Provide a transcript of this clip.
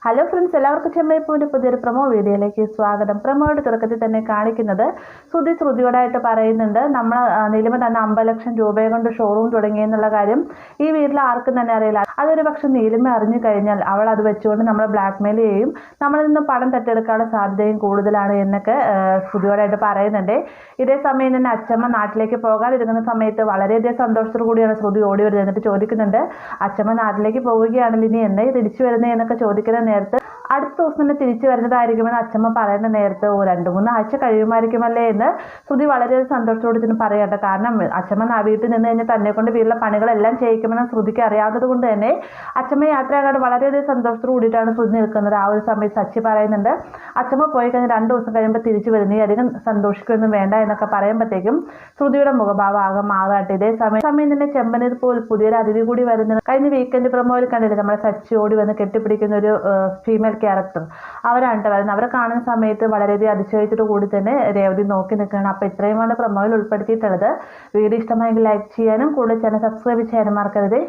Hello friends, എല്ലാവർക്കും ചെമ്മൈപ്പൂവിൻ്റെ പുതിയൊരു promo വീഡിയോയിലേക്ക് സ്വാഗതം. പ്രൊമോയുടെ തുടക്കത്തിൽ തന്നെ കാണിക്കുന്നത് ശ്രുതിയോടായിട്ട് പറയുന്നുണ്ട്, നമ്മൾ നീലിമ തന്നെ 50 ലക്ഷം രൂപയെ കൊണ്ട് ഷോറൂം തുടങ്ങിയെന്നുള്ള കാര്യം ഈ വീട്ടിൽ ആർക്കും തന്നെ അറിയില്ല. അതൊരു പക്ഷെ നീലിമ അറിഞ്ഞു കഴിഞ്ഞാൽ അവൾ അത് വെച്ചുകൊണ്ട് നമ്മളെ ബ്ലാക്ക്മെയിൽ ചെയ്യും, നമ്മളിൽ നിന്ന് പണം തട്ടിയെടുക്കാനുള്ള സാധ്യതയും കൂടുതലാണ് എന്നൊക്കെ ശ്രുതിയോടായിട്ട് പറയുന്നുണ്ട്. ഇതേ സമയം തന്നെ അച്ചമ്മ നാട്ടിലേക്ക് പോകാതിരിക്കുന്ന സമയത്ത് വളരെയധികം സന്തോഷത്തോടു കൂടിയാണ് ശ്രുതി ഓടി വരുന്നത്. എന്നിട്ട് ചോദിക്കുന്നുണ്ട്, അച്ചമ്മ നാട്ടിലേക്ക് പോവുകയാണെങ്കിൽ ഇനി എന്നേ തിരിച്ചു വരുന്നത് എന്നൊക്കെ ചോദിക്കുന്ന നേരത്ത് അടുത്ത ദിവസം തന്നെ തിരിച്ചു വരുന്നതായിരിക്കുമെന്ന് അച്ചമ്മ പറയുന്ന നേരത്ത് 2-3 ആഴ്ച കഴിയുമായിരിക്കുമല്ലേ എന്ന് ശ്രുതി വളരെയധികം സന്തോഷത്തോടെ ഇതിന് പറയട്ടെ. കാരണം അച്ചമ്മ വീട്ടിൽ നിന്ന് കഴിഞ്ഞാൽ തന്നെ കൊണ്ട് വീട്ടിലെ പണികളെല്ലാം ചെയ്യിക്കുമെന്ന് ശ്രുതിക്ക് അറിയാവുന്നത് കൊണ്ട് തന്നെ അച്ചമ്മ യാത്രയാകാണ്ട് വളരെയധികം സന്തോഷത്തോട് കൂടിയിട്ടാണ് ശ്രുതി നിൽക്കുന്നത്. ആ ഒരു സമയത്ത് സച്ചി പറയുന്നുണ്ട്, അച്ചമ്മ പോയി കഴിഞ്ഞാൽ 2 ദിവസം കഴിയുമ്പോൾ തിരിച്ചു വരുന്നേ, അധികം സന്തോഷിക്കൊന്നും വേണ്ട എന്നൊക്കെ പറയുമ്പോഴത്തേക്കും ശ്രുതിയുടെ മുഖഭാവം ആകെ മാറാട്ടെ. ഇതേ സമയം തന്നെ ചെമ്പനീർ പോൽ പുതിയൊരു അതിഥി കൂടി വരുന്നത് കഴിഞ്ഞ വീക്കെൻഡ് പ്രൊമോയിൽ കണ്ടില്ലേ, നമ്മുടെ സച്ചി ഓടി വന്ന് കെട്ടിപ്പിടിക്കുന്ന ഒരു ഫീമെയിൽ ക്യാരക്ടർ, അവരാണ് വരുന്നത്. അവരെ കാണുന്ന സമയത്ത് വളരെയധികം അതിശയത്തോടു കൂടി തന്നെ രേവതി നോക്കി നിൽക്കുകയാണ്. അപ്പോൾ ഇത്രയുമാണ് പ്രൊമോയിൽ ഉൾപ്പെടുത്തിയിട്ടുള്ളത്. വീഡിയോ ഇഷ്ടമായെങ്കിൽ ലൈക്ക് ചെയ്യാനും കൂടുതൽ ചാനൽ സബ്സ്ക്രൈബ് ചെയ്യാനും മറക്കരുത്.